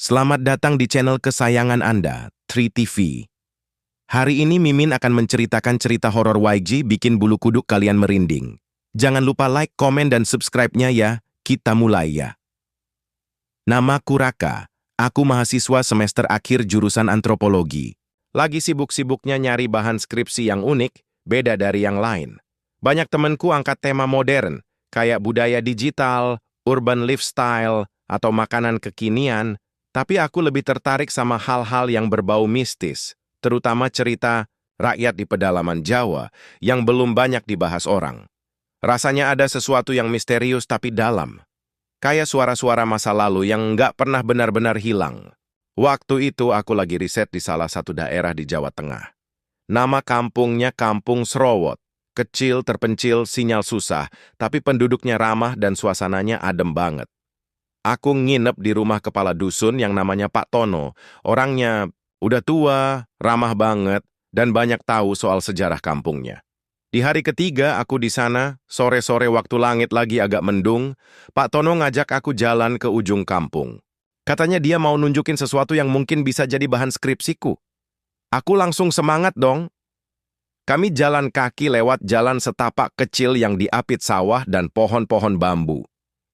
Selamat datang di channel kesayangan Anda, Tri TV. Hari ini Mimin akan menceritakan cerita horor YG bikin bulu kuduk kalian merinding. Jangan lupa like, komen, dan subscribe-nya ya. Kita mulai ya. Namaku Raka. Aku mahasiswa semester akhir jurusan antropologi. Lagi sibuk-sibuknya nyari bahan skripsi yang unik, beda dari yang lain. Banyak temenku angkat tema modern, kayak budaya digital, urban lifestyle, atau makanan kekinian. Tapi aku lebih tertarik sama hal-hal yang berbau mistis, terutama cerita rakyat di pedalaman Jawa yang belum banyak dibahas orang. Rasanya ada sesuatu yang misterius tapi dalam, kayak suara-suara masa lalu yang nggak pernah benar-benar hilang. Waktu itu aku lagi riset di salah satu daerah di Jawa Tengah. Nama kampungnya Kampung Srowot. Kecil, terpencil, sinyal susah, tapi penduduknya ramah dan suasananya adem banget. Aku nginep di rumah kepala dusun yang namanya Pak Tono. Orangnya udah tua, ramah banget, dan banyak tahu soal sejarah kampungnya. Di hari ketiga aku di sana, sore-sore waktu langit lagi agak mendung, Pak Tono ngajak aku jalan ke ujung kampung. Katanya dia mau nunjukin sesuatu yang mungkin bisa jadi bahan skripsiku. Aku langsung semangat dong. Kami jalan kaki lewat jalan setapak kecil yang diapit sawah dan pohon-pohon bambu.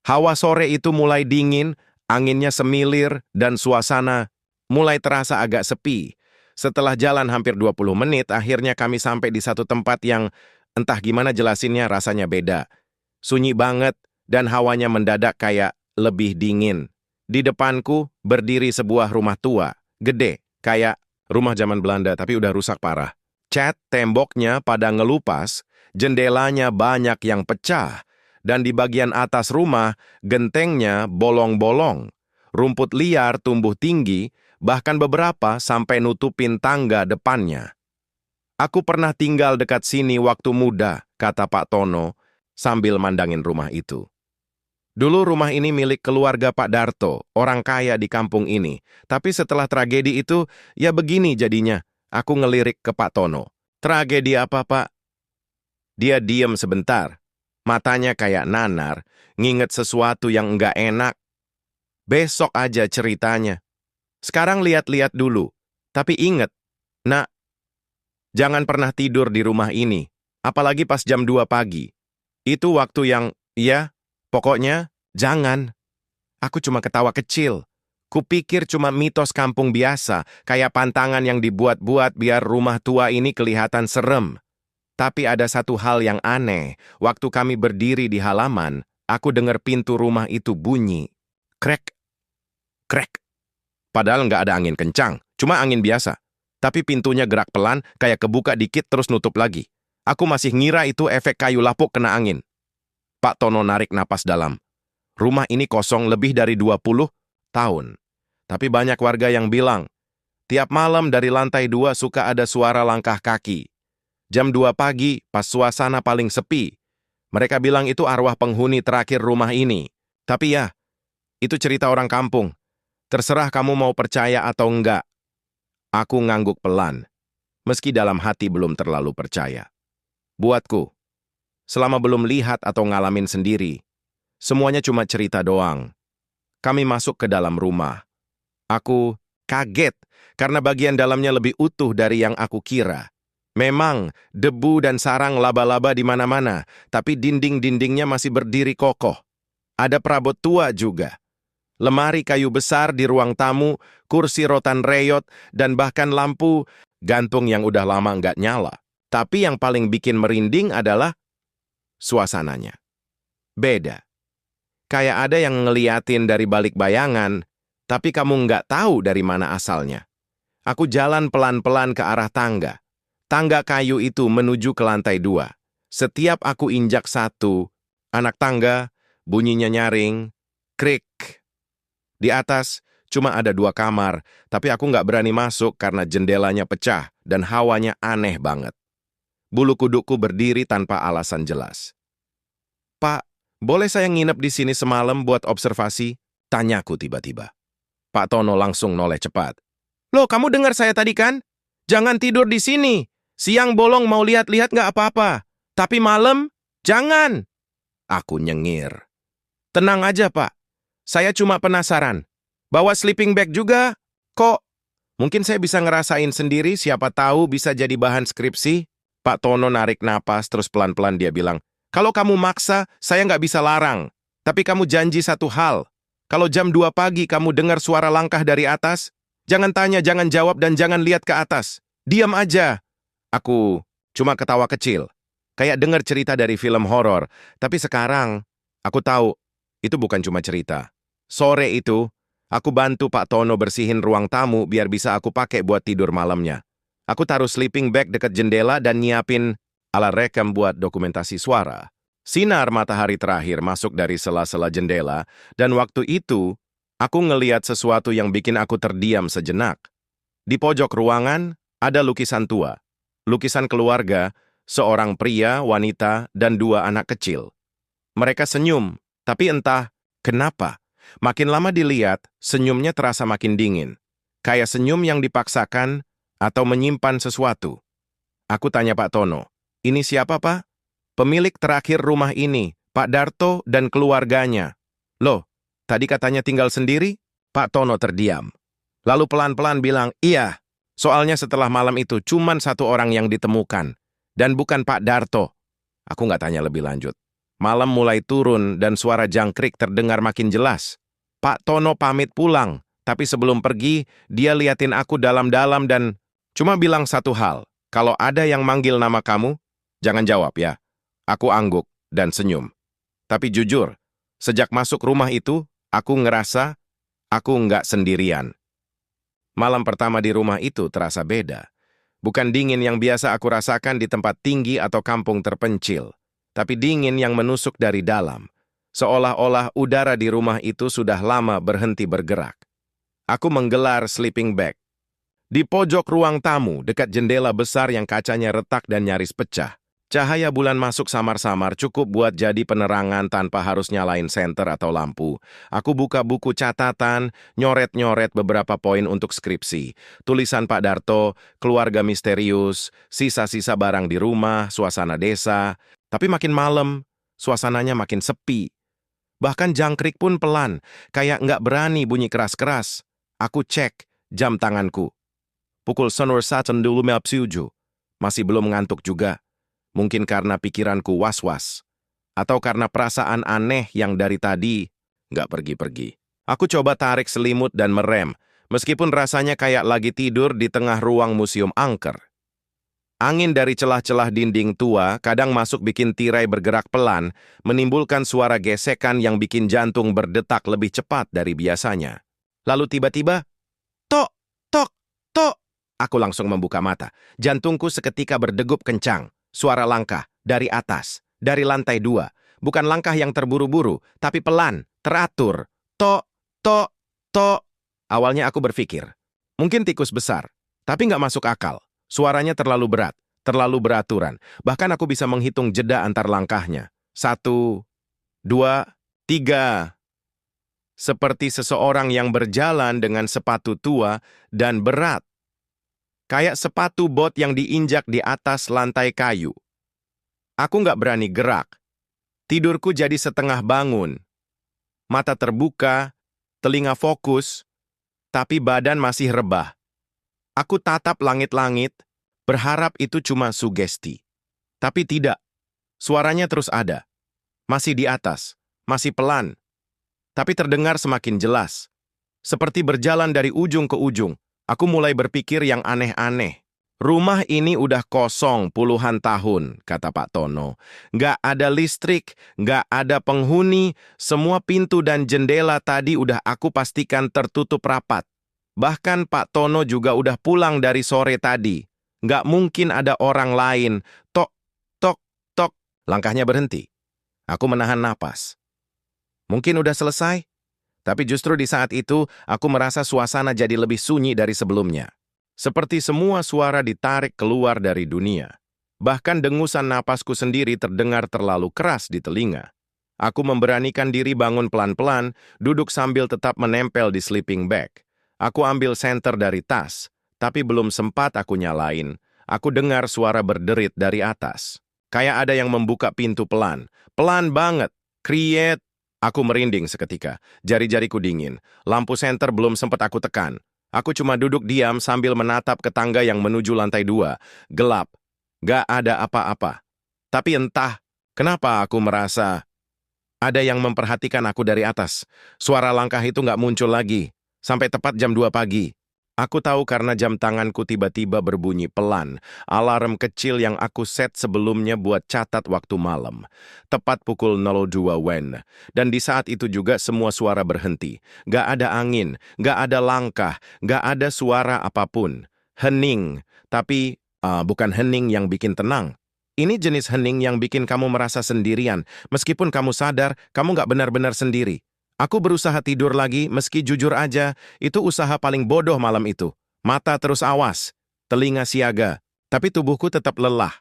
Hawa sore itu mulai dingin, anginnya semilir, dan suasana mulai terasa agak sepi. Setelah jalan hampir 20 menit, akhirnya kami sampai di satu tempat yang entah gimana jelasinnya rasanya beda. Sunyi banget, dan hawanya mendadak kayak lebih dingin. Di depanku berdiri sebuah rumah tua, gede, kayak rumah zaman Belanda tapi udah rusak parah. Cat temboknya pada ngelupas, jendelanya banyak yang pecah. Dan di bagian atas rumah, gentengnya bolong-bolong. Rumput liar tumbuh tinggi, bahkan beberapa sampai nutupin tangga depannya. Aku pernah tinggal dekat sini waktu muda, kata Pak Tono, sambil mandangin rumah itu. Dulu rumah ini milik keluarga Pak Darto, orang kaya di kampung ini. Tapi setelah tragedi itu, ya begini jadinya. Aku ngelirik ke Pak Tono. Tragedi apa, Pak? Dia diem sebentar. Matanya kayak nanar, nginget sesuatu yang enggak enak. Besok aja ceritanya. Sekarang lihat-lihat dulu. Tapi inget, nak, jangan pernah tidur di rumah ini. Apalagi pas jam 2 pagi. Itu waktu yang, ya, pokoknya, jangan. Aku cuma ketawa kecil. Kupikir cuma mitos kampung biasa, kayak pantangan yang dibuat-buat biar rumah tua ini kelihatan serem. Tapi ada satu hal yang aneh. Waktu kami berdiri di halaman, aku dengar pintu rumah itu bunyi. Krek, krek. Padahal nggak ada angin kencang, cuma angin biasa. Tapi pintunya gerak pelan, kayak kebuka dikit terus nutup lagi. Aku masih ngira itu efek kayu lapuk kena angin. Pak Tono narik napas dalam. Rumah ini kosong lebih dari 20 tahun. Tapi banyak warga yang bilang, tiap malam dari lantai 2 suka ada suara langkah kaki. Jam 2 pagi, pas suasana paling sepi. Mereka bilang itu arwah penghuni terakhir rumah ini. Tapi ya, itu cerita orang kampung. Terserah kamu mau percaya atau enggak. Aku ngangguk pelan, meski dalam hati belum terlalu percaya. Buatku, selama belum lihat atau ngalamin sendiri, semuanya cuma cerita doang. Kami masuk ke dalam rumah. Aku kaget, karena bagian dalamnya lebih utuh dari yang aku kira. Memang, debu dan sarang laba-laba di mana-mana, tapi dinding-dindingnya masih berdiri kokoh. Ada perabot tua juga. Lemari kayu besar di ruang tamu, kursi rotan reyot, dan bahkan lampu gantung yang udah lama nggak nyala. Tapi yang paling bikin merinding adalah suasananya. Beda. Kayak ada yang ngeliatin dari balik bayangan, tapi kamu nggak tahu dari mana asalnya. Aku jalan pelan-pelan ke arah tangga. Tangga kayu itu menuju ke lantai 2. Setiap aku injak satu, anak tangga, bunyinya nyaring, krik. Di atas cuma ada 2 kamar, tapi aku nggak berani masuk karena jendelanya pecah dan hawanya aneh banget. Bulu kudukku berdiri tanpa alasan jelas. Pak, boleh saya nginep di sini semalam buat observasi? Tanyaku tiba-tiba. Pak Tono langsung noleh cepat. Loh, kamu dengar saya tadi kan? Jangan tidur di sini. Siang bolong mau lihat-lihat nggak apa-apa. Tapi malam, jangan. Aku nyengir. Tenang aja, Pak. Saya cuma penasaran. Bawa sleeping bag juga? Kok? Mungkin saya bisa ngerasain sendiri, siapa tahu bisa jadi bahan skripsi. Pak Tono narik napas, terus pelan-pelan dia bilang, kalau kamu maksa, saya nggak bisa larang. Tapi kamu janji satu hal. Kalau jam 2 pagi kamu dengar suara langkah dari atas, jangan tanya, jangan jawab, dan jangan lihat ke atas. Diam aja. Aku cuma ketawa kecil. Kayak dengar cerita dari film horor. Tapi sekarang, aku tahu, itu bukan cuma cerita. Sore itu, aku bantu Pak Tono bersihin ruang tamu biar bisa aku pakai buat tidur malamnya. Aku taruh sleeping bag dekat jendela dan nyiapin alat rekam buat dokumentasi suara. Sinar matahari terakhir masuk dari sela-sela jendela, dan waktu itu, aku ngeliat sesuatu yang bikin aku terdiam sejenak. Di pojok ruangan, ada lukisan tua. Lukisan keluarga, seorang pria, wanita, dan 2 anak kecil. Mereka senyum, tapi entah kenapa. Makin lama dilihat, senyumnya terasa makin dingin. Kayak senyum yang dipaksakan atau menyimpan sesuatu. Aku tanya Pak Tono, ini siapa, Pak? Pemilik terakhir rumah ini, Pak Darto dan keluarganya. Loh, tadi katanya tinggal sendiri? Pak Tono terdiam. Lalu pelan-pelan bilang, iya, soalnya setelah malam itu cuman 1 orang yang ditemukan. Dan bukan Pak Darto. Aku nggak tanya lebih lanjut. Malam mulai turun dan suara jangkrik terdengar makin jelas. Pak Tono pamit pulang, tapi sebelum pergi, dia liatin aku dalam-dalam dan cuma bilang satu hal, kalau ada yang manggil nama kamu, jangan jawab ya. Aku angguk dan senyum. Tapi jujur, sejak masuk rumah itu, aku ngerasa aku nggak sendirian. Malam pertama di rumah itu terasa beda. Bukan dingin yang biasa aku rasakan di tempat tinggi atau kampung terpencil, tapi dingin yang menusuk dari dalam. Seolah-olah udara di rumah itu sudah lama berhenti bergerak. Aku menggelar sleeping bag. Di pojok ruang tamu, dekat jendela besar yang kacanya retak dan nyaris pecah, cahaya bulan masuk samar-samar cukup buat jadi penerangan tanpa harus nyalain senter atau lampu. Aku buka buku catatan, nyoret-nyoret beberapa poin untuk skripsi. Tulisan Pak Darto, keluarga misterius, sisa-sisa barang di rumah, suasana desa. Tapi makin malam, suasananya makin sepi. Bahkan jangkrik pun pelan, kayak nggak berani bunyi keras-keras. Aku cek jam tanganku. Pukul 1:07. Masih belum ngantuk juga. Mungkin karena pikiranku was-was. Atau karena perasaan aneh yang dari tadi nggak pergi-pergi. Aku coba tarik selimut dan merem, meskipun rasanya kayak lagi tidur di tengah ruang museum angker. Angin dari celah-celah dinding tua kadang masuk bikin tirai bergerak pelan, menimbulkan suara gesekan yang bikin jantung berdetak lebih cepat dari biasanya. Lalu tiba-tiba, tok, tok, tok. Aku langsung membuka mata. Jantungku seketika berdegup kencang. Suara langkah dari atas, dari lantai 2. Bukan langkah yang terburu-buru, tapi pelan, teratur. Tok, tok, tok. Awalnya aku berpikir, mungkin tikus besar, tapi nggak masuk akal. Suaranya terlalu berat, terlalu beraturan. Bahkan aku bisa menghitung jeda antar langkahnya. 1, 2, 3. Seperti seseorang yang berjalan dengan sepatu tua dan berat. Kayak sepatu bot yang diinjak di atas lantai kayu. Aku nggak berani gerak. Tidurku jadi setengah bangun. Mata terbuka, telinga fokus, tapi badan masih rebah. Aku tatap langit-langit, berharap itu cuma sugesti. Tapi tidak. Suaranya terus ada. Masih di atas, masih pelan. Tapi terdengar semakin jelas. Seperti berjalan dari ujung ke ujung, aku mulai berpikir yang aneh-aneh. Rumah ini udah kosong puluhan tahun, kata Pak Tono. Nggak ada listrik, nggak ada penghuni, semua pintu dan jendela tadi udah aku pastikan tertutup rapat. Bahkan Pak Tono juga udah pulang dari sore tadi. Nggak mungkin ada orang lain. Tok, tok, tok. Langkahnya berhenti. Aku menahan napas. Mungkin udah selesai? Tapi justru di saat itu, aku merasa suasana jadi lebih sunyi dari sebelumnya. Seperti semua suara ditarik keluar dari dunia. Bahkan dengusan napasku sendiri terdengar terlalu keras di telinga. Aku memberanikan diri bangun pelan-pelan, duduk sambil tetap menempel di sleeping bag. Aku ambil senter dari tas, tapi belum sempat aku nyalain. Aku dengar suara berderit dari atas. Kayak ada yang membuka pintu pelan. Pelan banget. Kriet. Aku merinding seketika, jari-jariku dingin. Lampu senter belum sempat aku tekan. Aku cuma duduk diam sambil menatap ke tangga yang menuju lantai 2. Gelap. Gak ada apa-apa. Tapi entah kenapa aku merasa ada yang memperhatikan aku dari atas. Suara langkah itu gak muncul lagi. Sampai tepat jam 2 pagi. Aku tahu karena jam tanganku tiba-tiba berbunyi pelan. Alarm kecil yang aku set sebelumnya buat catat waktu malam. Tepat pukul 02 WEN. Dan di saat itu juga semua suara berhenti. Gak ada angin, gak ada langkah, gak ada suara apapun. Hening. Tapi bukan hening yang bikin tenang. Ini jenis hening yang bikin kamu merasa sendirian. Meskipun kamu sadar, kamu gak benar-benar sendiri. Aku berusaha tidur lagi, meski jujur aja, itu usaha paling bodoh malam itu. Mata terus awas, telinga siaga, tapi tubuhku tetap lelah.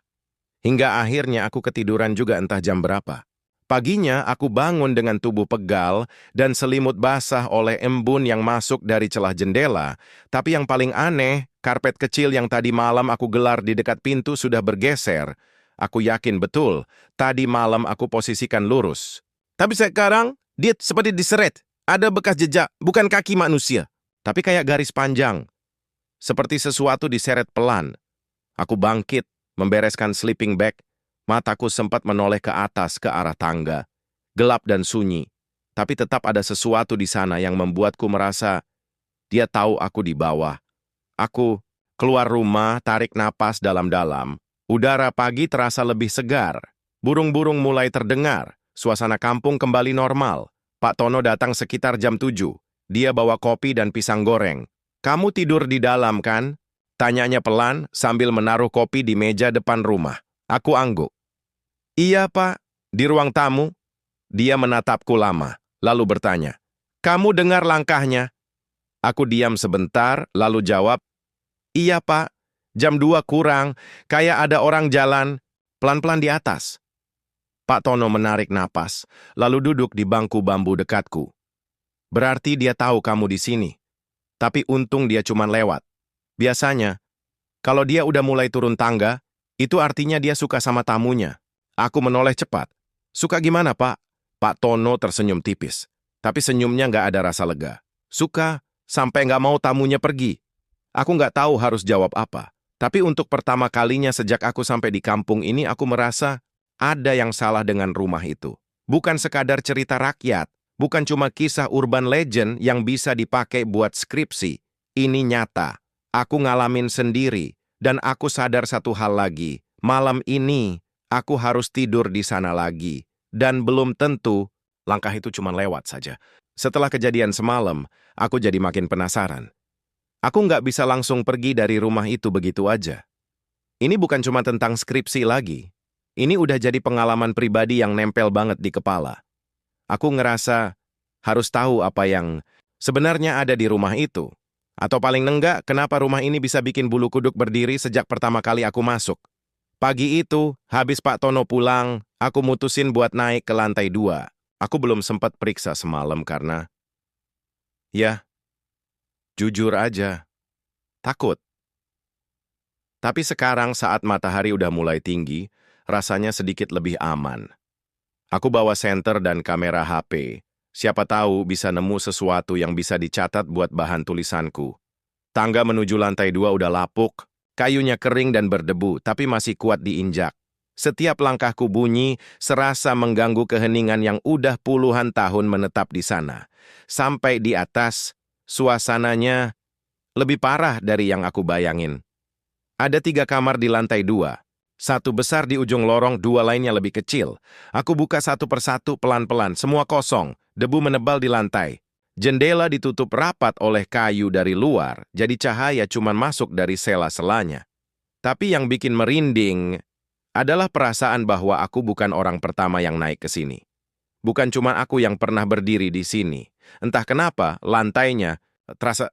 Hingga akhirnya aku ketiduran juga entah jam berapa. Paginya aku bangun dengan tubuh pegal dan selimut basah oleh embun yang masuk dari celah jendela. Tapi yang paling aneh, karpet kecil yang tadi malam aku gelar di dekat pintu sudah bergeser. Aku yakin betul, tadi malam aku posisikan lurus. Tapi sekarang, dia seperti diseret. Ada bekas jejak, bukan kaki manusia. Tapi kayak garis panjang. Seperti sesuatu diseret pelan. Aku bangkit, membereskan sleeping bag. Mataku sempat menoleh ke atas, ke arah tangga. Gelap dan sunyi. Tapi tetap ada sesuatu di sana yang membuatku merasa dia tahu aku di bawah. Aku keluar rumah, tarik napas dalam-dalam. Udara pagi terasa lebih segar. Burung-burung mulai terdengar. Suasana kampung kembali normal. Pak Tono datang sekitar jam 7. Dia bawa kopi dan pisang goreng. "Kamu tidur di dalam, kan?" Tanyanya pelan sambil menaruh kopi di meja depan rumah. Aku angguk. "Iya, Pak. Di ruang tamu." Dia menatapku lama, lalu bertanya, "Kamu dengar langkahnya?" Aku diam sebentar, lalu jawab, "Iya, Pak. Jam 2 kurang, kayak ada orang jalan pelan-pelan di atas." Pak Tono menarik napas, lalu duduk di bangku bambu dekatku. "Berarti dia tahu kamu di sini. Tapi untung dia cuma lewat. Biasanya, kalau dia udah mulai turun tangga, itu artinya dia suka sama tamunya." Aku menoleh cepat. "Suka gimana, Pak?" Pak Tono tersenyum tipis. Tapi senyumnya nggak ada rasa lega. "Suka, sampai nggak mau tamunya pergi." Aku nggak tahu harus jawab apa. Tapi untuk pertama kalinya sejak aku sampai di kampung ini, aku merasa ada yang salah dengan rumah itu. Bukan sekadar cerita rakyat, bukan cuma kisah urban legend yang bisa dipakai buat skripsi. Ini nyata. Aku ngalamin sendiri, dan aku sadar satu hal lagi. Malam ini, aku harus tidur di sana lagi. Dan belum tentu, langkah itu cuma lewat saja. Setelah kejadian semalam, aku jadi makin penasaran. Aku nggak bisa langsung pergi dari rumah itu begitu aja. Ini bukan cuma tentang skripsi lagi. Ini udah jadi pengalaman pribadi yang nempel banget di kepala. Aku ngerasa harus tahu apa yang sebenarnya ada di rumah itu. Atau paling enggak, kenapa rumah ini bisa bikin bulu kuduk berdiri sejak pertama kali aku masuk. Pagi itu, habis Pak Tono pulang, aku mutusin buat naik ke lantai 2. Aku belum sempat periksa semalam karena, ya, jujur aja, takut. Tapi sekarang saat matahari udah mulai tinggi, rasanya sedikit lebih aman. Aku bawa senter dan kamera HP. Siapa tahu bisa nemu sesuatu yang bisa dicatat buat bahan tulisanku. Tangga menuju lantai 2 udah lapuk, kayunya kering dan berdebu, tapi masih kuat diinjak. Setiap langkahku bunyi, serasa mengganggu keheningan yang udah puluhan tahun menetap di sana. Sampai di atas, suasananya lebih parah dari yang aku bayangin. Ada 3 kamar di lantai 2. Satu besar di ujung lorong, 2 lainnya lebih kecil. Aku buka satu persatu pelan-pelan, semua kosong, debu menebal di lantai. Jendela ditutup rapat oleh kayu dari luar, jadi cahaya cuma masuk dari sela-selanya. Tapi yang bikin merinding adalah perasaan bahwa aku bukan orang pertama yang naik ke sini. Bukan cuma aku yang pernah berdiri di sini. Entah kenapa, lantainya terasa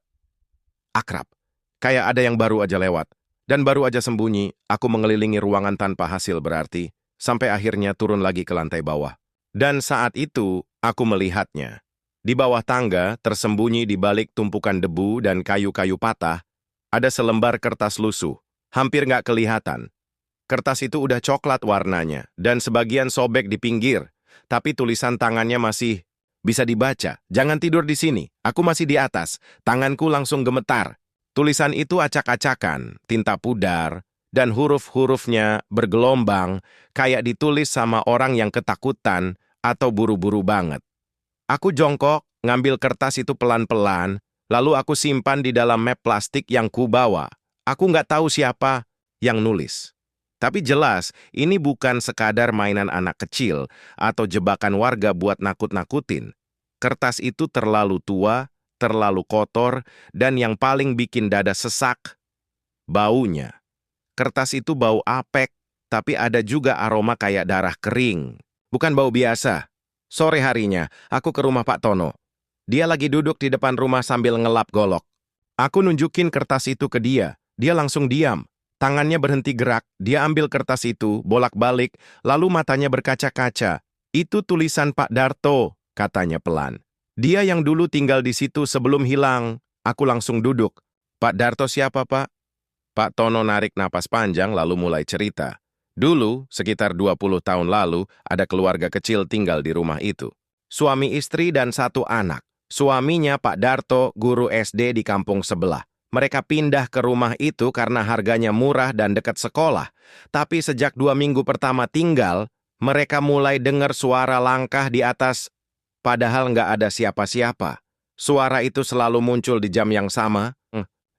akrab. Kayak ada yang baru aja lewat. Dan baru aja sembunyi, aku mengelilingi ruangan tanpa hasil berarti, sampai akhirnya turun lagi ke lantai bawah. Dan saat itu, aku melihatnya. Di bawah tangga, tersembunyi di balik tumpukan debu dan kayu-kayu patah, ada selembar kertas lusuh, hampir nggak kelihatan. Kertas itu udah coklat warnanya, dan sebagian sobek di pinggir, tapi tulisan tangannya masih Bisa dibaca, jangan tidur di sini, aku masih di atas. Tanganku langsung gemetar. Tulisan itu acak-acakan, tinta pudar, dan huruf-hurufnya bergelombang, kayak ditulis sama orang yang ketakutan atau buru-buru banget. Aku jongkok, ngambil kertas itu pelan-pelan, lalu aku simpan di dalam map plastik yang kubawa. Aku nggak tahu siapa yang nulis. Tapi jelas, ini bukan sekadar mainan anak kecil atau jebakan warga buat nakut-nakutin. Kertas itu terlalu tua, terlalu kotor, dan yang paling bikin dada sesak, baunya. Kertas itu bau apek, tapi ada juga aroma kayak darah kering. Bukan bau biasa. Sore harinya, aku ke rumah Pak Tono. Dia lagi duduk di depan rumah sambil ngelap golok. Aku nunjukin kertas itu ke dia. Dia langsung diam. Tangannya berhenti gerak, dia ambil kertas itu, bolak-balik, lalu matanya berkaca-kaca. Itu tulisan Pak Darto, katanya pelan. Dia yang dulu tinggal di situ sebelum hilang. Aku langsung duduk. Pak Darto siapa, Pak? Pak Tono narik napas panjang lalu mulai cerita. Dulu, sekitar 20 tahun lalu, ada keluarga kecil tinggal di rumah itu. Suami istri dan satu anak. Suaminya Pak Darto, guru SD di kampung sebelah. Mereka pindah ke rumah itu karena harganya murah dan dekat sekolah. Tapi sejak 2 minggu pertama tinggal, mereka mulai dengar suara langkah di atas, padahal nggak ada siapa-siapa. Suara itu selalu muncul di jam yang sama,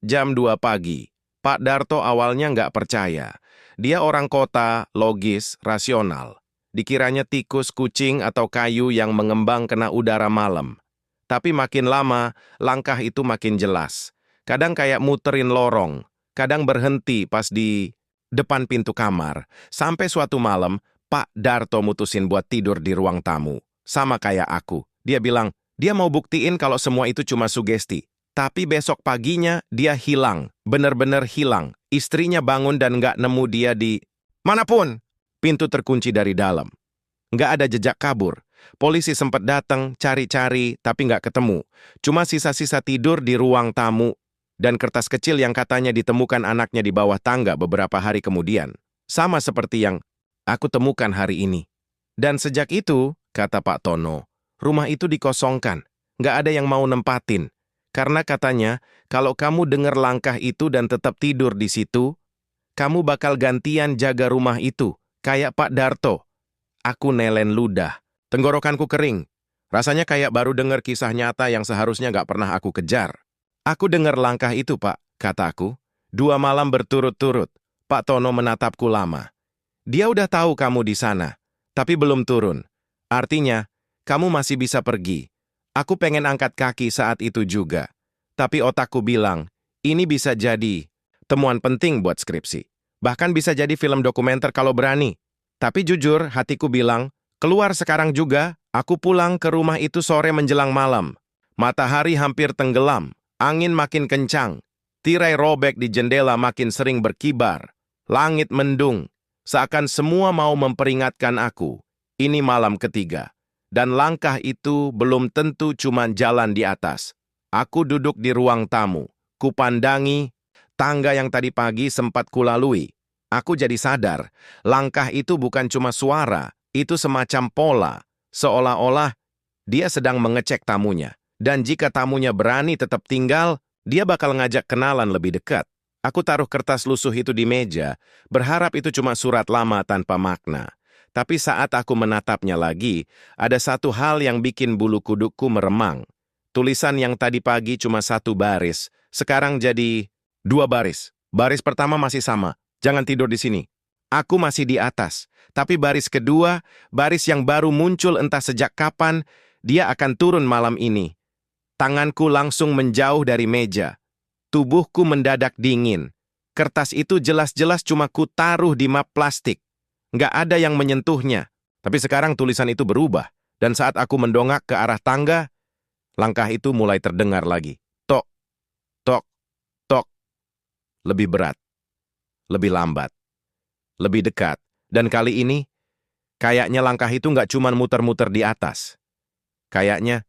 jam 2 pagi. Pak Darto awalnya nggak percaya. Dia orang kota, logis, rasional. Dikiranya tikus, kucing, atau kayu yang mengembang kena udara malam. Tapi makin lama, langkah itu makin jelas. Kadang kayak muterin lorong, kadang berhenti pas di depan pintu kamar. Sampai suatu malam, Pak Darto mutusin buat tidur di ruang tamu. Sama kayak aku. Dia bilang, dia mau buktiin kalau semua itu cuma sugesti. Tapi besok paginya, dia hilang. Bener-bener hilang. Istrinya bangun dan nggak nemu dia di manapun. Pintu terkunci dari dalam. Nggak ada jejak kabur. Polisi sempat datang, cari-cari, tapi nggak ketemu. Cuma sisa-sisa tidur di ruang tamu. Dan kertas kecil yang katanya ditemukan anaknya di bawah tangga beberapa hari kemudian. Sama seperti yang aku temukan hari ini. Dan sejak itu, kata Pak Tono, rumah itu dikosongkan. Nggak ada yang mau nempatin. Karena katanya, kalau kamu dengar langkah itu dan tetap tidur di situ, kamu bakal gantian jaga rumah itu, kayak Pak Darto. Aku nelen ludah. Tenggorokanku kering. Rasanya kayak baru dengar kisah nyata yang seharusnya nggak pernah aku kejar. Aku dengar langkah itu, Pak, kataku. 2 malam berturut-turut. Pak Tono menatapku lama. Dia udah tahu kamu di sana, tapi belum turun. Artinya, kamu masih bisa pergi. Aku pengen angkat kaki saat itu juga. Tapi otakku bilang, ini bisa jadi temuan penting buat skripsi. Bahkan bisa jadi film dokumenter kalau berani. Tapi jujur, hatiku bilang, keluar sekarang juga, aku pulang ke rumah itu sore menjelang malam. Matahari hampir tenggelam. Angin makin kencang, tirai robek di jendela makin sering berkibar, langit mendung, seakan semua mau memperingatkan aku. Ini malam ketiga, dan langkah itu belum tentu cuma jalan di atas. Aku duduk di ruang tamu, kupandangi tangga yang tadi pagi sempat kulalui. Aku jadi sadar, langkah itu bukan cuma suara, itu semacam pola, seolah-olah dia sedang mengecek tamunya. Dan jika tamunya berani tetap tinggal, dia bakal ngajak kenalan lebih dekat. Aku taruh kertas lusuh itu di meja, berharap itu cuma surat lama tanpa makna. Tapi saat aku menatapnya lagi, ada satu hal yang bikin bulu kudukku meremang. Tulisan yang tadi pagi cuma 1 baris, sekarang jadi 2 baris. Baris pertama masih sama, jangan tidur di sini. Aku masih di atas, tapi baris kedua, baris yang baru muncul entah sejak kapan, dia akan turun malam ini. Tanganku langsung menjauh dari meja. Tubuhku mendadak dingin. Kertas itu jelas-jelas cuma kutaruh di map plastik. Nggak ada yang menyentuhnya. Tapi sekarang tulisan itu berubah. Dan saat aku mendongak ke arah tangga, langkah itu mulai terdengar lagi. Tok, tok, tok. Lebih berat. Lebih lambat. Lebih dekat. Dan kali ini, kayaknya langkah itu nggak cuma muter-muter di atas. Kayaknya,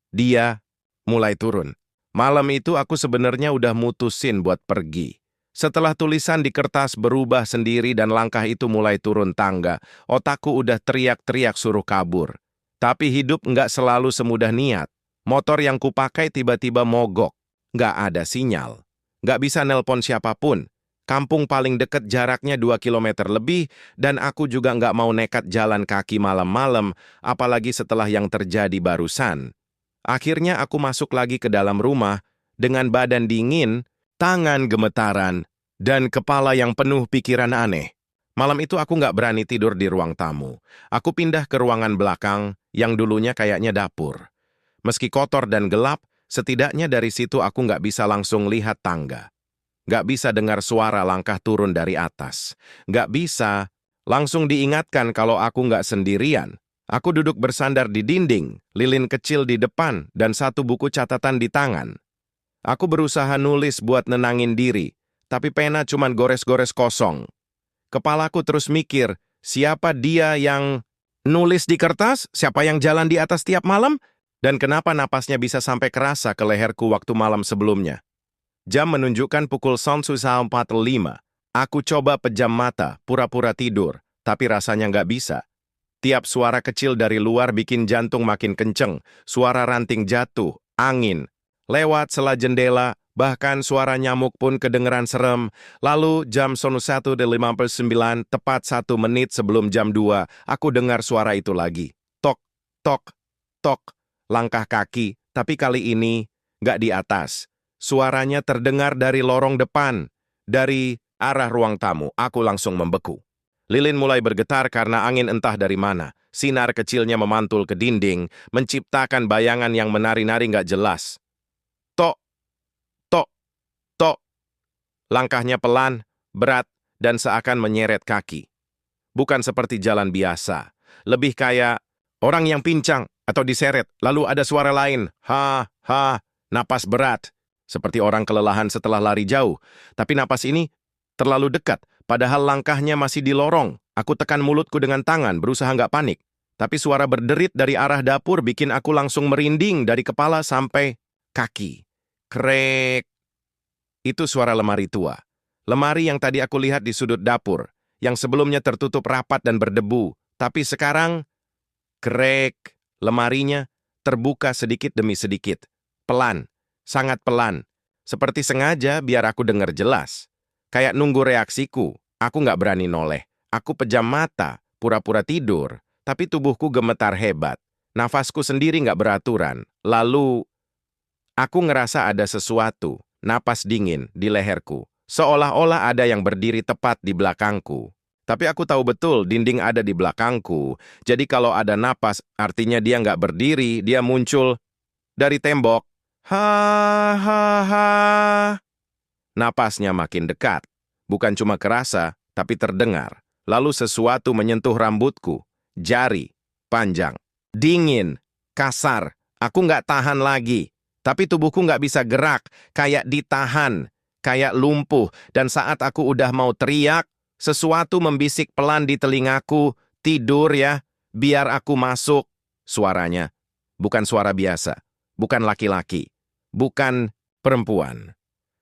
dia mulai turun. Malam itu aku sebenarnya udah mutusin buat pergi. Setelah tulisan di kertas berubah sendiri dan langkah itu mulai turun tangga, otakku udah teriak-teriak suruh kabur. Tapi hidup nggak selalu semudah niat. Motor yang kupakai tiba-tiba mogok. Nggak ada sinyal. Nggak bisa nelpon siapapun. Kampung paling deket jaraknya 2 kilometer lebih, dan aku juga nggak mau nekat jalan kaki malam-malam, apalagi setelah yang terjadi barusan. Akhirnya aku masuk lagi ke dalam rumah, dengan badan dingin, tangan gemetaran, dan kepala yang penuh pikiran aneh. Malam itu aku nggak berani tidur di ruang tamu. Aku pindah ke ruangan belakang, yang dulunya kayaknya dapur. Meski kotor dan gelap, setidaknya dari situ aku nggak bisa langsung lihat tangga. Nggak bisa dengar suara langkah turun dari atas. Nggak bisa langsung diingatkan kalau aku nggak sendirian. Aku duduk bersandar di dinding, lilin kecil di depan, dan satu buku catatan di tangan. Aku berusaha nulis buat nenangin diri, tapi pena cuman gores-gores kosong. Kepalaku terus mikir, siapa dia yang nulis di kertas? Siapa yang jalan di atas tiap malam? Dan kenapa napasnya bisa sampai kerasa ke leherku waktu malam sebelumnya? Jam menunjukkan pukul 01.45. Aku coba pejam mata, pura-pura tidur, tapi rasanya nggak bisa. Tiap suara kecil dari luar bikin jantung makin kenceng, suara ranting jatuh, angin, lewat sela jendela, bahkan suara nyamuk pun kedengeran serem. Lalu jam 01.59, tepat 1 menit sebelum jam 2, aku dengar suara itu lagi. Tok, tok, tok, langkah kaki, tapi kali ini nggak di atas. Suaranya terdengar dari lorong depan, dari arah ruang tamu. Aku langsung membeku. Lilin mulai bergetar karena angin entah dari mana. Sinar kecilnya memantul ke dinding, menciptakan bayangan yang menari-nari nggak jelas. Tok, tok, tok. Langkahnya pelan, berat, dan seakan menyeret kaki. Bukan seperti jalan biasa. Lebih kayak orang yang pincang atau diseret, lalu ada suara lain. Ha, ha, napas berat. Seperti orang kelelahan setelah lari jauh. Tapi napas ini terlalu dekat, padahal langkahnya masih di lorong. Aku tekan mulutku dengan tangan, berusaha nggak panik. Tapi suara berderit dari arah dapur bikin aku langsung merinding dari kepala sampai kaki. Krek. Itu suara lemari tua. Lemari yang tadi aku lihat di sudut dapur, yang sebelumnya tertutup rapat dan berdebu. Tapi sekarang, krek, lemarinya terbuka sedikit demi sedikit. Pelan. Sangat pelan, seperti sengaja biar aku dengar jelas. Kayak nunggu reaksiku, aku nggak berani noleh. Aku pejam mata, pura-pura tidur, tapi tubuhku gemetar hebat. Nafasku sendiri nggak beraturan. Lalu, aku ngerasa ada sesuatu, napas dingin di leherku. Seolah-olah ada yang berdiri tepat di belakangku. Tapi aku tahu betul dinding ada di belakangku. Jadi kalau ada napas, artinya dia nggak berdiri, dia muncul dari tembok. Ha, ha, ha. Napasnya makin dekat. Bukan cuma kerasa, tapi terdengar. Lalu sesuatu menyentuh rambutku. Jari, panjang, dingin, kasar. Aku nggak tahan lagi. Tapi tubuhku nggak bisa gerak. Kayak ditahan, kayak lumpuh. Dan saat aku udah mau teriak, sesuatu membisik pelan di telingaku. Tidur ya, biar aku masuk. Suaranya, bukan suara biasa. Bukan laki-laki. Bukan perempuan.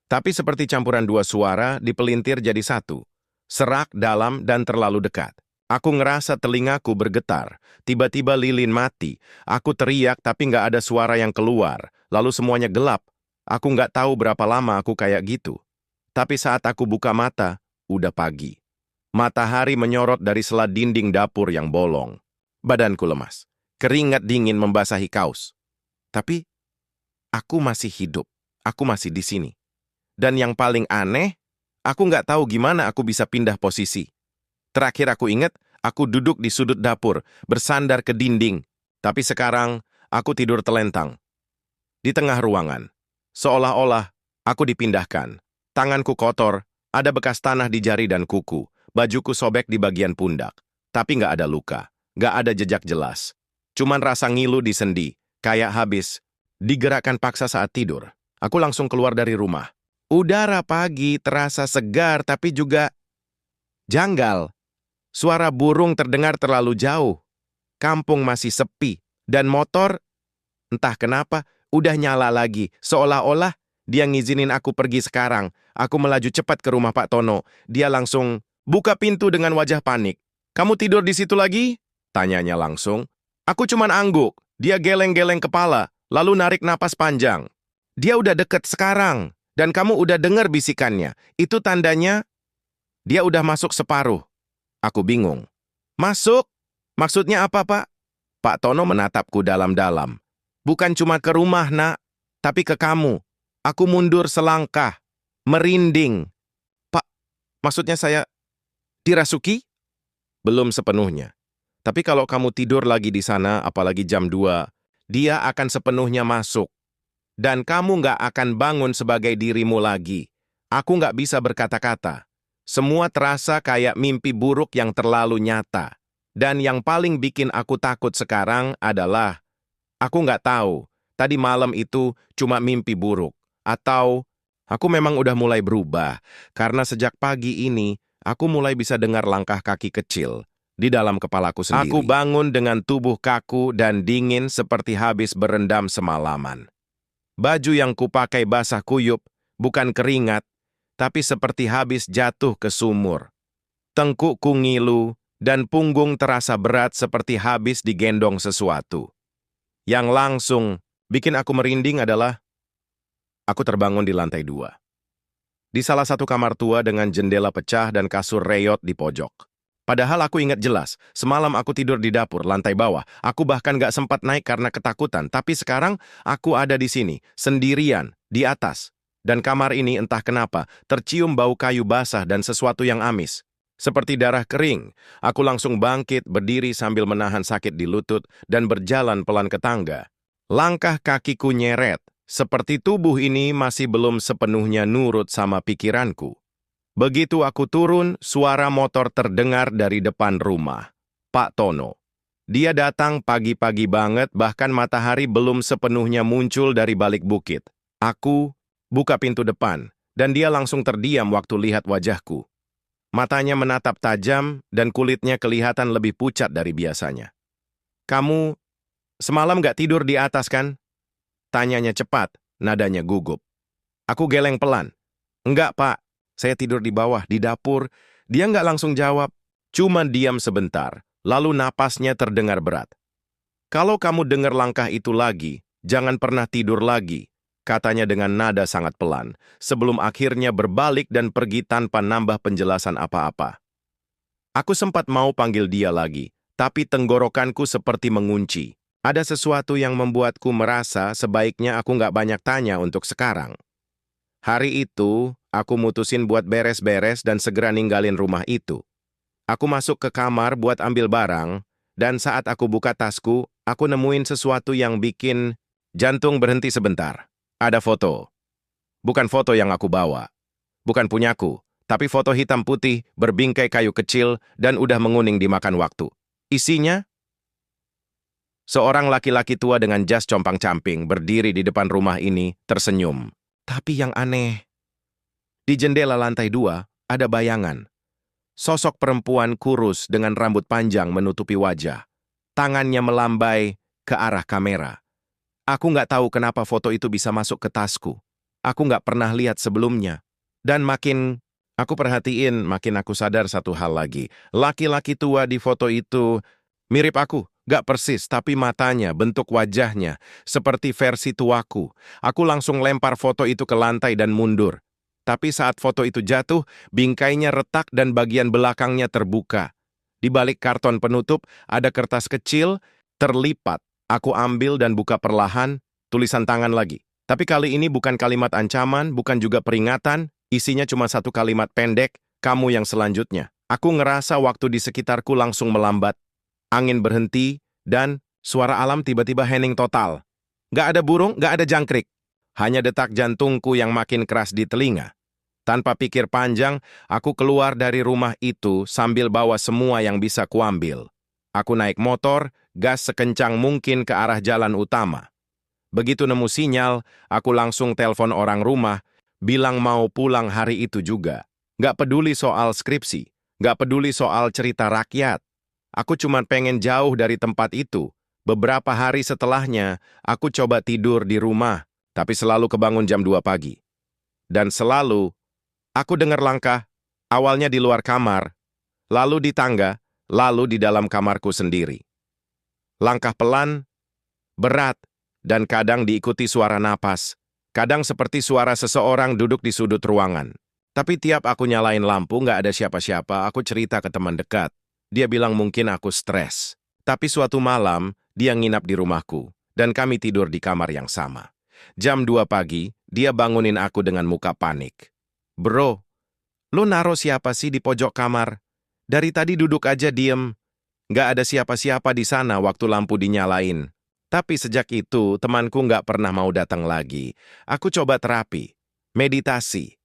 Tapi seperti campuran dua suara dipelintir jadi satu. Serak, dalam, dan terlalu dekat. Aku ngerasa telingaku bergetar. Tiba-tiba lilin mati. Aku teriak tapi nggak ada suara yang keluar. Lalu semuanya gelap. Aku nggak tahu berapa lama aku kayak gitu. Tapi saat aku buka mata, udah pagi. Matahari menyorot dari sela dinding dapur yang bolong. Badanku lemas. Keringat dingin membasahi kaos. Tapi aku masih hidup. Aku masih di sini. Dan yang paling aneh, aku nggak tahu gimana aku bisa pindah posisi. Terakhir aku ingat, aku duduk di sudut dapur, bersandar ke dinding. Tapi sekarang, aku tidur telentang. Di tengah ruangan. Seolah-olah, aku dipindahkan. Tanganku kotor, ada bekas tanah di jari dan kuku. Bajuku sobek di bagian pundak. Tapi nggak ada luka. Nggak ada jejak jelas. Cuman rasa ngilu di sendi, kayak habis digerakkan paksa saat tidur. Aku langsung keluar dari rumah. Udara pagi terasa segar tapi juga janggal. Suara burung terdengar terlalu jauh. Kampung masih sepi. Dan motor, entah kenapa, udah nyala lagi. Seolah-olah dia ngizinin aku pergi sekarang. Aku melaju cepat ke rumah Pak Tono. Dia langsung buka pintu dengan wajah panik. "Kamu tidur di situ lagi?" Tanyanya langsung. Aku cuman angguk. Dia geleng-geleng kepala, lalu narik napas panjang. Dia udah deket sekarang, dan kamu udah dengar bisikannya. Itu tandanya dia udah masuk separuh. Aku bingung. Masuk? Maksudnya apa, Pak? Pak Tono menatapku dalam-dalam. Bukan cuma ke rumah, Nak, tapi ke kamu. Aku mundur selangkah, merinding. Pak, maksudnya saya dirasuki? Belum sepenuhnya. Tapi kalau kamu tidur lagi di sana, apalagi jam 2, dia akan sepenuhnya masuk. Dan kamu nggak akan bangun sebagai dirimu lagi. Aku nggak bisa berkata-kata. Semua terasa kayak mimpi buruk yang terlalu nyata. Dan yang paling bikin aku takut sekarang adalah, aku nggak tahu, tadi malam itu cuma mimpi buruk. Atau, aku memang udah mulai berubah. Karena sejak pagi ini, aku mulai bisa dengar langkah kaki kecil di dalam kepalaku sendiri. Aku bangun dengan tubuh kaku dan dingin seperti habis berendam semalaman. Baju yang kupakai basah kuyup, bukan keringat, tapi seperti habis jatuh ke sumur. Tengkukku ngilu, dan punggung terasa berat seperti habis digendong sesuatu. Yang langsung bikin aku merinding adalah, aku terbangun di lantai 2. Di salah satu kamar tua dengan jendela pecah dan kasur reyot di pojok. Padahal aku ingat jelas, semalam aku tidur di dapur, lantai bawah. Aku bahkan gak sempat naik karena ketakutan, tapi sekarang aku ada di sini, sendirian, di atas. Dan kamar ini entah kenapa, tercium bau kayu basah dan sesuatu yang amis. Seperti darah kering, aku langsung bangkit, berdiri sambil menahan sakit di lutut, dan berjalan pelan ke tangga. Langkah kakiku nyeret, seperti tubuh ini masih belum sepenuhnya nurut sama pikiranku. Begitu aku turun, suara motor terdengar dari depan rumah. Pak Tono. Dia datang pagi-pagi banget, bahkan matahari belum sepenuhnya muncul dari balik bukit. Aku buka pintu depan, dan dia langsung terdiam waktu lihat wajahku. Matanya menatap tajam, dan kulitnya kelihatan lebih pucat dari biasanya. Kamu semalam gak tidur di atas kan? Tanyanya cepat, nadanya gugup. Aku geleng pelan. Enggak, Pak. Saya tidur di bawah, di dapur. Dia nggak langsung jawab, cuma diam sebentar, lalu napasnya terdengar berat. Kalau kamu dengar langkah itu lagi, jangan pernah tidur lagi, katanya dengan nada sangat pelan, sebelum akhirnya berbalik dan pergi tanpa nambah penjelasan apa-apa. Aku sempat mau panggil dia lagi, tapi tenggorokanku seperti mengunci. Ada sesuatu yang membuatku merasa sebaiknya aku nggak banyak tanya untuk sekarang. Hari itu, aku mutusin buat beres-beres dan segera ninggalin rumah itu. Aku masuk ke kamar buat ambil barang, dan saat aku buka tasku, aku nemuin sesuatu yang bikin jantung berhenti sebentar. Ada foto. Bukan foto yang aku bawa. Bukan punyaku, tapi foto hitam putih, berbingkai kayu kecil, dan udah menguning dimakan waktu. Isinya, seorang laki-laki tua dengan jas compang-camping berdiri di depan rumah ini, tersenyum. Tapi yang aneh, di jendela lantai 2 ada bayangan. Sosok perempuan kurus dengan rambut panjang menutupi wajah. Tangannya melambai ke arah kamera. Aku nggak tahu kenapa foto itu bisa masuk ke tasku. Aku nggak pernah lihat sebelumnya. Dan makin aku perhatiin, makin aku sadar satu hal lagi. Laki-laki tua di foto itu mirip aku. Gak persis, tapi matanya, bentuk wajahnya, seperti versi tuaku. Aku langsung lempar foto itu ke lantai dan mundur. Tapi saat foto itu jatuh, bingkainya retak dan bagian belakangnya terbuka. Di balik karton penutup, ada kertas kecil, terlipat. Aku ambil dan buka perlahan, tulisan tangan lagi. Tapi kali ini bukan kalimat ancaman, bukan juga peringatan, isinya cuma satu kalimat pendek, kamu yang selanjutnya. Aku ngerasa waktu di sekitarku langsung melambat. Angin berhenti, dan suara alam tiba-tiba hening total. Gak ada burung, gak ada jangkrik. Hanya detak jantungku yang makin keras di telinga. Tanpa pikir panjang, aku keluar dari rumah itu sambil bawa semua yang bisa kuambil. Aku naik motor, gas sekencang mungkin ke arah jalan utama. Begitu nemu sinyal, aku langsung telepon orang rumah, bilang mau pulang hari itu juga. Gak peduli soal skripsi, gak peduli soal cerita rakyat. Aku cuma pengen jauh dari tempat itu. Beberapa hari setelahnya, aku coba tidur di rumah, tapi selalu kebangun jam 2 pagi. Dan selalu, aku dengar langkah, awalnya di luar kamar, lalu di tangga, lalu di dalam kamarku sendiri. Langkah pelan, berat, dan kadang diikuti suara napas. Kadang seperti suara seseorang duduk di sudut ruangan. Tapi tiap aku nyalain lampu nggak ada siapa-siapa, aku cerita ke teman dekat. Dia bilang mungkin aku stres. Tapi suatu malam, dia nginap di rumahku, dan kami tidur di kamar yang sama. Jam 2 pagi, dia bangunin aku dengan muka panik. Bro, lo naro siapa sih di pojok kamar? Dari tadi duduk aja diem. Nggak ada siapa-siapa di sana waktu lampu dinyalain. Tapi sejak itu, temanku nggak pernah mau datang lagi. Aku coba terapi, meditasi,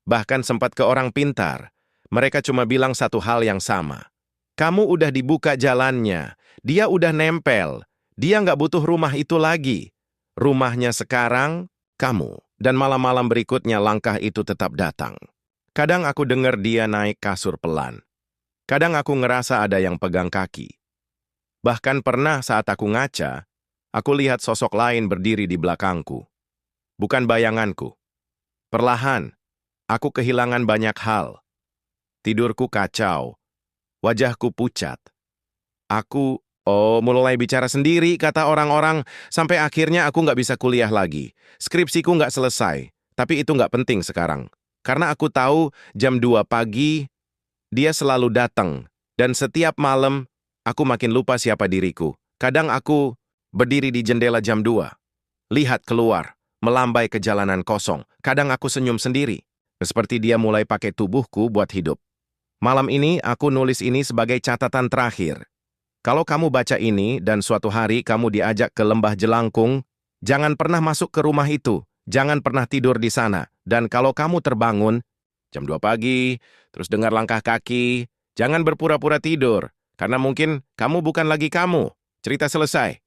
bahkan sempat ke orang pintar. Mereka cuma bilang satu hal yang sama. Kamu udah dibuka jalannya, dia udah nempel, dia nggak butuh rumah itu lagi. Rumahnya sekarang, kamu. Dan malam-malam berikutnya langkah itu tetap datang. Kadang aku dengar dia naik kasur pelan. Kadang aku ngerasa ada yang pegang kaki. Bahkan pernah saat aku ngaca, aku lihat sosok lain berdiri di belakangku. Bukan bayanganku. Perlahan, aku kehilangan banyak hal. Tidurku kacau. Wajahku pucat. Aku, mulai bicara sendiri, kata orang-orang, sampai akhirnya aku nggak bisa kuliah lagi. Skripsiku nggak selesai, tapi itu nggak penting sekarang. Karena aku tahu jam 2 pagi, dia selalu datang. Dan setiap malam, aku makin lupa siapa diriku. Kadang aku berdiri di jendela jam 2, lihat keluar, melambai ke jalanan kosong. Kadang aku senyum sendiri, seperti dia mulai pakai tubuhku buat hidup. Malam ini, aku nulis ini sebagai catatan terakhir. Kalau kamu baca ini dan suatu hari kamu diajak ke lembah jelangkung, jangan pernah masuk ke rumah itu, jangan pernah tidur di sana. Dan kalau kamu terbangun, jam 2 pagi, terus dengar langkah kaki, jangan berpura-pura tidur, karena mungkin kamu bukan lagi kamu. Cerita selesai.